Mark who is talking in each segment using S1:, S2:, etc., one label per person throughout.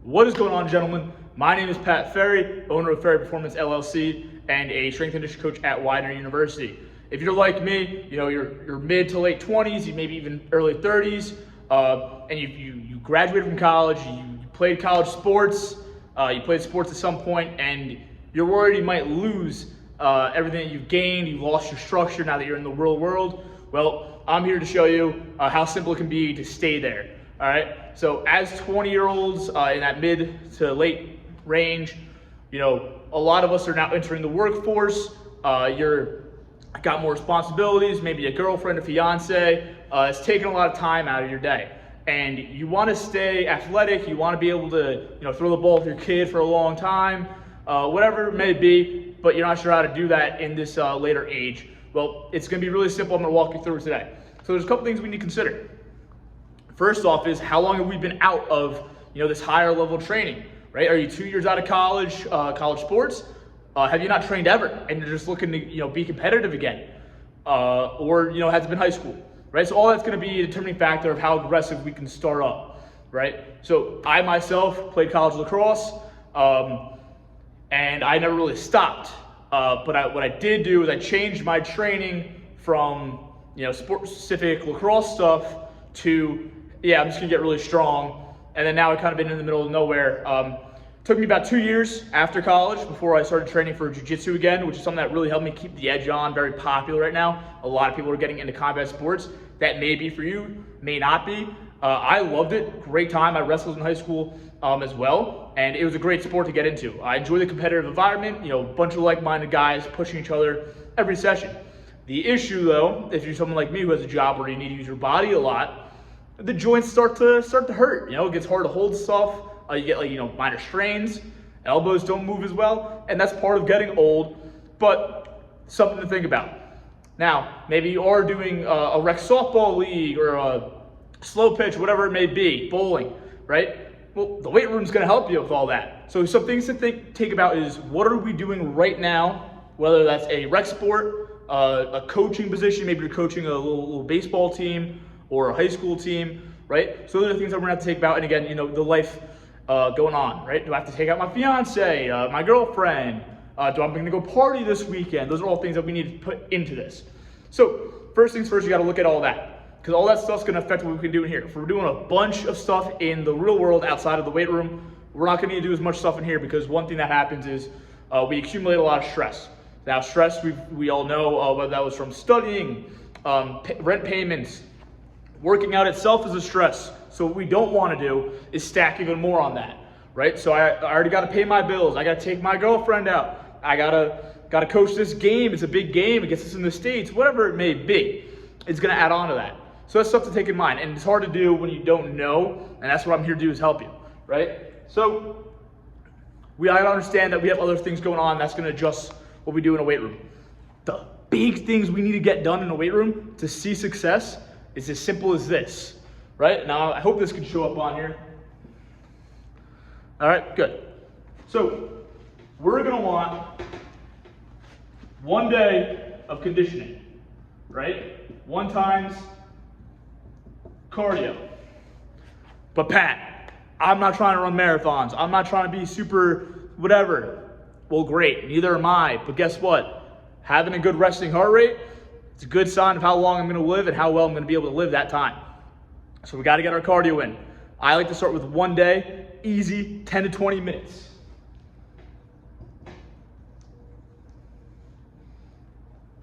S1: What is going on, gentlemen? My name is Pat Ferry, owner of Ferry Performance LLC and a strength and conditioning coach at Widener University. If you're like me, you're mid to late 20s, you maybe even early 30s, and you graduated from college, you played college sports, you played sports at some point, and you're worried you might lose everything that you've gained, you've lost your structure now that you're in the real world. Well, I'm here to show you how simple it can be to stay there. All right, so as 20-year-olds in that mid to late range, a lot of us are now entering the workforce. You're got more responsibilities, maybe a girlfriend, a fiance. It's taking a lot of time out of your day. And you want to stay athletic, you want to be able to throw the ball with your kid for a long time, whatever it may be, but you're not sure how to do that in this later age. Well, it's going to be really simple. I'm going to walk you through it today. So there's a couple things we need to consider. First off is how long have we been out of this higher level training, right? Are you 2 years out of college, college sports? Have you not trained ever and you're just looking to be competitive again? Or has it been high school, right? So all that's going to be a determining factor of how aggressive we can start up, right? So I myself played college lacrosse, and I never really stopped. But what I did do is I changed my training from sport specific lacrosse stuff to I'm just gonna get really strong. And then now I've kind of been in the middle of nowhere. Took me about 2 years after college before I started training for jiu-jitsu again, which is something that really helped me keep the edge on. Very popular right now. A lot of people are getting into combat sports. That may be for you, may not be. I loved it, great time. I wrestled in high school as well, and it was a great sport to get into. I enjoy the competitive environment, a bunch of like-minded guys pushing each other every session. The issue though, if you're someone like me who has a job where you need to use your body a lot, the joints start to hurt. It gets hard to hold stuff. You get minor strains. Elbows don't move as well, and that's part of getting old. But something to think about. Now, maybe you are doing a rec softball league or a slow pitch, whatever it may be, bowling, right? Well, the weight room's going to help you with all that. So some things to think about is what are we doing right now? Whether that's a rec sport, a coaching position, maybe you're coaching a little baseball team or a high school team, right? So those are the things that we're gonna have to think about. And again, the life going on, right? Do I have to take out my fiance, my girlfriend? Do I'm gonna go party this weekend? Those are all things that we need to put into this. So first things first, you gotta look at all that, because all that stuff's gonna affect what we can do in here. If we're doing a bunch of stuff in the real world outside of the weight room, we're not gonna need to do as much stuff in here, because one thing that happens is we accumulate a lot of stress. Now stress, we all know whether that was from studying, rent payments, working out itself is a stress. So what we don't want to do is stack even more on that, right? So I already got to pay my bills. I got to take my girlfriend out. I gotta coach this game. It's a big game. It gets us in the States. Whatever it may be, it's going to add on to that. So that's stuff to take in mind. And it's hard to do when you don't know. And that's what I'm here to do, is help you, right? So I gotta understand that we have other things going on that's going to adjust what we do in a weight room. The big things we need to get done in a weight room to see success is as simple as this, right? Now, I hope this can show up on here. All right, good. So we're gonna want 1 day of conditioning, right? 1 times cardio. But Pat, I'm not trying to run marathons. I'm not trying to be super whatever. Well, great, neither am I. But guess what? Having a good resting heart rate, it's a good sign of how long I'm gonna live and how well I'm gonna be able to live that time. So we gotta get our cardio in. I like to start with 1 day, easy, 10 to 20 minutes.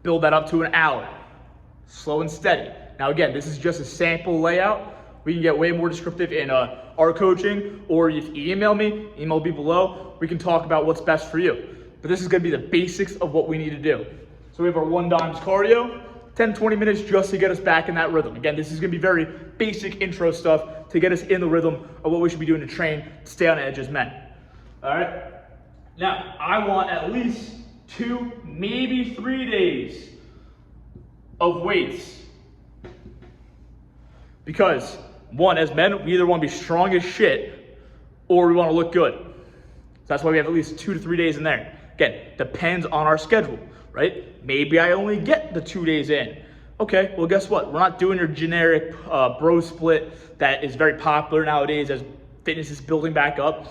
S1: Build that up to an hour, slow and steady. Now again, this is just a sample layout. We can get way more descriptive in our coaching, or if you email me, email me below, we can talk about what's best for you. But this is gonna be the basics of what we need to do. So we have our 1 times cardio, 10, 20 minutes just to get us back in that rhythm. Again, this is gonna be very basic intro stuff to get us in the rhythm of what we should be doing to train to stay on edge as men. All right? Now, I want at least 2, maybe 3 days of weights. Because, one, as men, we either wanna be strong as shit or we wanna look good. So that's why we have at least 2 to 3 days in there. Again, depends on our schedule, right? Maybe I only get the 2 days in. Okay, well guess what? We're not doing your generic bro split that is very popular nowadays as fitness is building back up.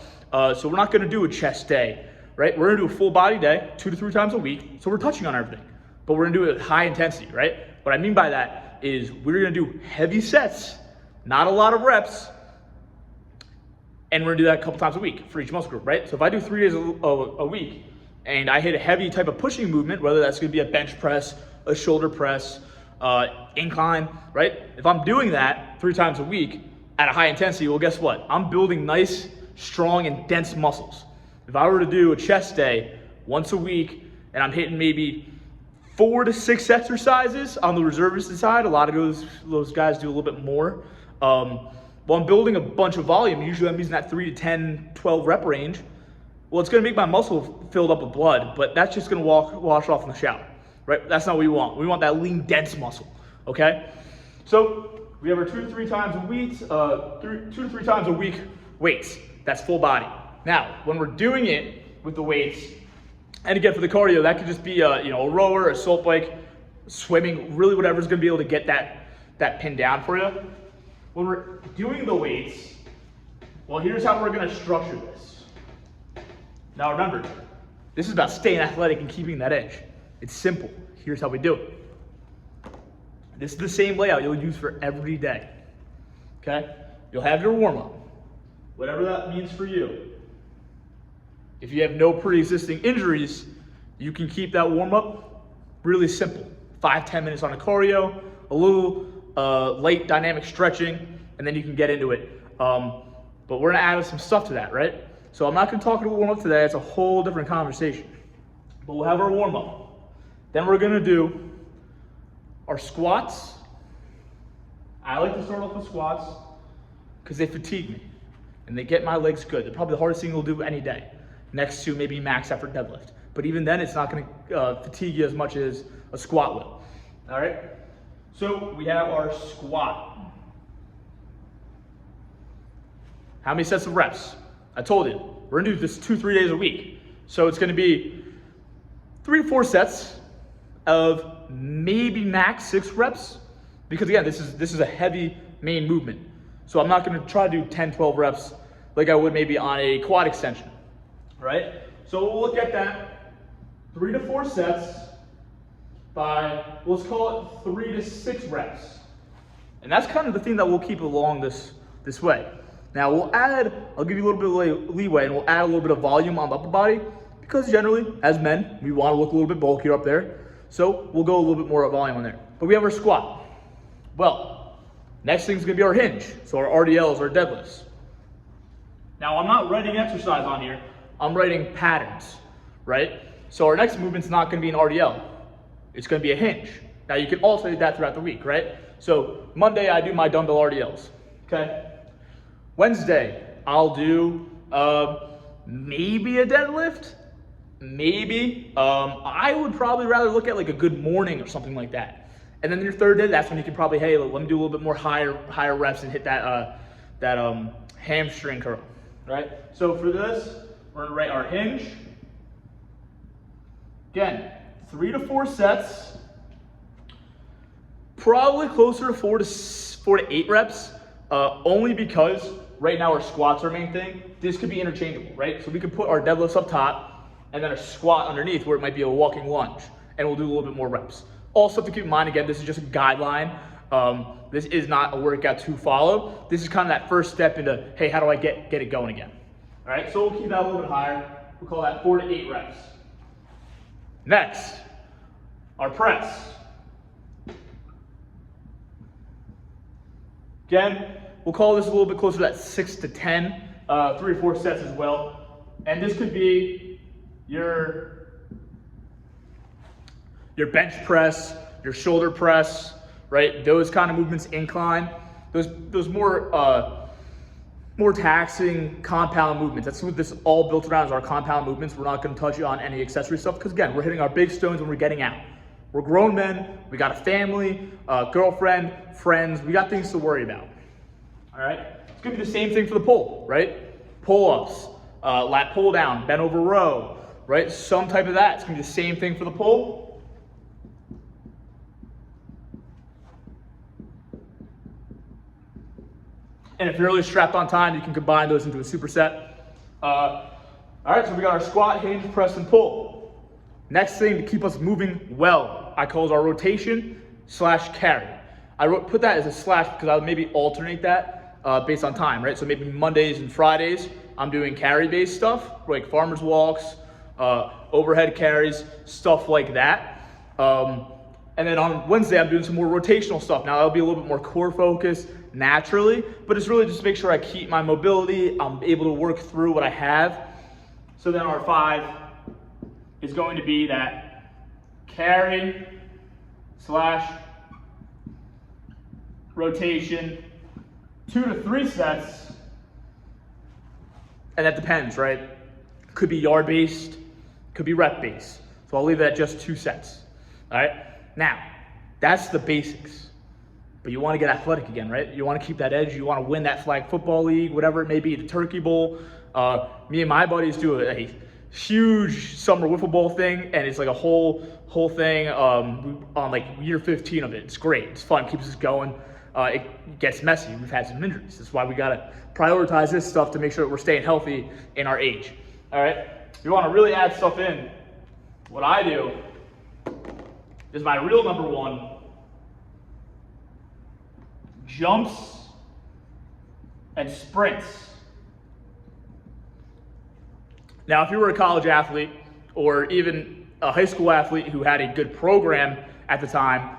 S1: So we're not gonna do a chest day, right? We're gonna do a full body day, 2 to 3 times a week. So we're touching on everything, but we're gonna do it at high intensity, right? What I mean by that is we're gonna do heavy sets, not a lot of reps, and we're gonna do that a couple times a week for each muscle group, right? So if I do 3 days a week and I hit a heavy type of pushing movement, whether that's gonna be a bench press, a shoulder press, incline, right? If I'm doing that 3 times a week at a high intensity, well, guess what? I'm building nice, strong, and dense muscles. If I were to do a chest day once a week and I'm hitting maybe 4 to 6 exercises on the reservist side, a lot of those guys do a little bit more. Well, I'm building a bunch of volume. Usually I'm using that 3 to 10, 12 rep range. Well, it's gonna make my muscle filled up with blood, but that's just gonna wash off in the shower, right? That's not what we want. We want that lean, dense muscle, okay? So we have our 2 to 3 times a week, 2 to 3 times a week weights. That's full body. Now, when we're doing it with the weights, and again for the cardio, that could just be a rower, a assault bike, swimming, really whatever's gonna be able to get that pin down for you. When we're doing the weights, well, here's how we're gonna structure this. Now remember, this is about staying athletic and keeping that edge. It's simple. Here's how we do it. This is the same layout you'll use for every day, okay? You'll have your warm-up, whatever that means for you. If you have no pre-existing injuries, you can keep that warm-up really simple. 5-10 minutes on a cardio, a little light dynamic stretching, and then you can get into it. But we're gonna add some stuff to that, right? So I'm not gonna talk about warm-up today, it's a whole different conversation. But we'll have our warm-up. Then we're gonna do our squats. I like to start off with squats because they fatigue me and they get my legs good. They're probably the hardest thing we'll do any day, next to maybe max effort deadlift. But even then, it's not gonna fatigue you as much as a squat will, all right? So we have our squat. How many sets of reps? I told you, we're gonna do this 2-3 days a week. So it's gonna be 3 to 4 sets of maybe max 6 reps, because again, this is a heavy main movement. So I'm not gonna try to do 10, 12 reps like I would maybe on a quad extension, right? So we'll look at that 3 to 4 sets by, let's call it 3 to 6 reps. And that's kind of the thing that we'll keep along this way. Now we'll add, I'll give you a little bit of leeway and we'll add a little bit of volume on the upper body, because generally, as men, we wanna look a little bit bulkier up there. So we'll go a little bit more volume on there. But we have our squat. Well, next thing's gonna be our hinge. So our RDLs, our deadlifts. Now I'm not writing exercise on here, I'm writing patterns, right? So our next movement's not gonna be an RDL, it's gonna be a hinge. Now you can alternate that throughout the week, right? So Monday I do my dumbbell RDLs, okay? Wednesday, I'll do maybe a deadlift, maybe. I would probably rather look at like a good morning or something like that. And then your third day, that's when you can probably, hey, let me do a little bit more higher reps and hit that hamstring curl, right? So for this, we're gonna write our hinge. Again, 3 to 4 sets, probably closer to 4 to 8 reps, only because right now our squats are our main thing. This could be interchangeable, right? So we could put our deadlifts up top and then a squat underneath where it might be a walking lunge, and we'll do a little bit more reps. Also to keep in mind, again, this is just a guideline. This is not a workout to follow. This is kind of that first step into, hey, how do I get it going again? All right, so we'll keep that a little bit higher. We'll call that 4 to 8 reps. Next, our press. Again, we'll call this a little bit closer to that 6 to 10, 3 or 4 sets as well. And this could be your bench press, your shoulder press, right? Those kind of movements, incline, those more taxing compound movements. That's what this all built around, is our compound movements. We're not gonna touch on any accessory stuff, because again, we're hitting our big stones when we're getting out. We're grown men, we got a family, girlfriend, friends, we got things to worry about, all right? It's gonna be the same thing for the pull, right? Pull-ups, lat pull down, bent over row, right? Some type of that. It's gonna be the same thing for the pull. And if you're really strapped on time, you can combine those into a superset. All right, so we got our squat, hinge, press, and pull. Next thing to keep us moving well, I call it our rotation / carry. I put that as a slash because I'll maybe alternate that based on time, right? So maybe Mondays and Fridays, I'm doing carry-based stuff, like farmer's walks, overhead carries, stuff like that. And then on Wednesday, I'm doing some more rotational stuff. Now that'll be a little bit more core focused naturally, but it's really just to make sure I keep my mobility. I'm able to work through what I have. So then our 5 is going to be that carry / rotation, 2 to 3 sets. And that depends, right? Could be yard based, could be rep based. So I'll leave it at just 2 sets. All right. Now, that's the basics, but you want to get athletic again, right? You want to keep that edge. You want to win that flag football league, whatever it may be, the Turkey Bowl. Me and my buddies do a huge summer wiffle ball thing, and it's like a whole thing on like year 15 of it. It's great. It's fun. Keeps us going. It gets messy. We've had some injuries. That's why we got to prioritize this stuff to make sure that we're staying healthy in our age. All right. If you want to really add stuff in, what I do is my real number 1, jumps and sprints. Now, if you were a college athlete or even a high school athlete who had a good program at the time,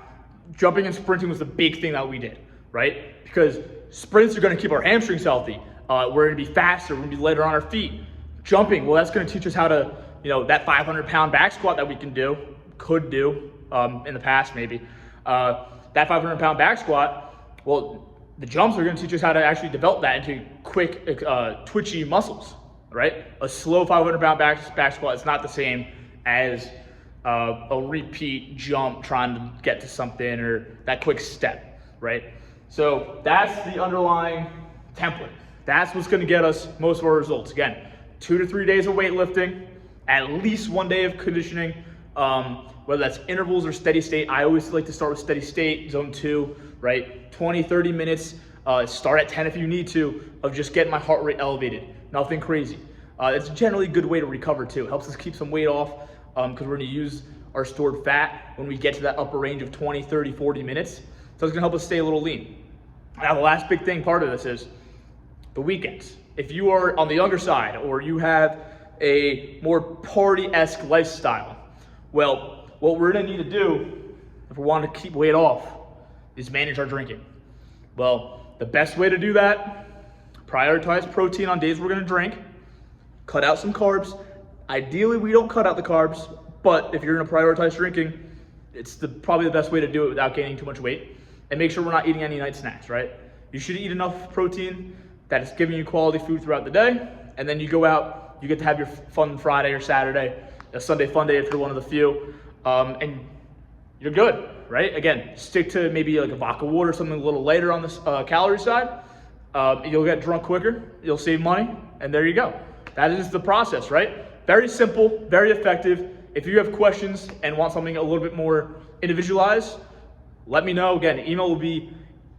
S1: jumping and sprinting was the big thing that we did, right? Because sprints are going to keep our hamstrings healthy. We're going to be faster. We're going to be lighter on our feet. Jumping, well, that's going to teach us how to, that 500-pound back squat that we could do in the past maybe. That 500-pound back squat, well, the jumps are going to teach us how to actually develop that into quick, twitchy muscles, right? A slow 500-pound back squat is not the same as a repeat jump trying to get to something or that quick step, right? So that's the underlying template. That's what's going to get us most of our results. Again, 2 to 3 days of weightlifting, at least 1 day of conditioning, whether that's intervals or steady state. I always like to start with steady state, zone 2, right? 20, 30 minutes, start at 10 if you need to, of just getting my heart rate elevated. Nothing crazy. It's generally a good way to recover too. It helps us keep some weight off because we're going to use our stored fat when we get to that upper range of 20, 30, 40 minutes. So it's going to help us stay a little lean. Now, the last big thing part of this is the weekends. If you are on the younger side or you have a more party-esque lifestyle, well, what we're going to need to do if we want to keep weight off is manage our drinking. Well, the best way to do that, prioritize protein on days we're going to drink, cut out some carbs. Ideally, we don't cut out the carbs, but if you're going to prioritize drinking, it's probably the best way to do it without gaining too much weight. And make sure we're not eating any night snacks, right? You should eat enough protein that is giving you quality food throughout the day, and then you go out, you get to have your fun Friday or Saturday, a Sunday fun day if you're one of the few, and you're good, right? Again, stick to maybe like a vodka water, something a little lighter on the calorie side. You'll get drunk quicker, you'll save money, and there you go. That is the process, right? Very simple, very effective. If you have questions and want something a little bit more individualized, let me know. Again, email will be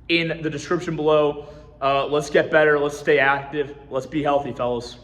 S1: in the description below. Let's get better, let's stay active, let's be healthy, fellas.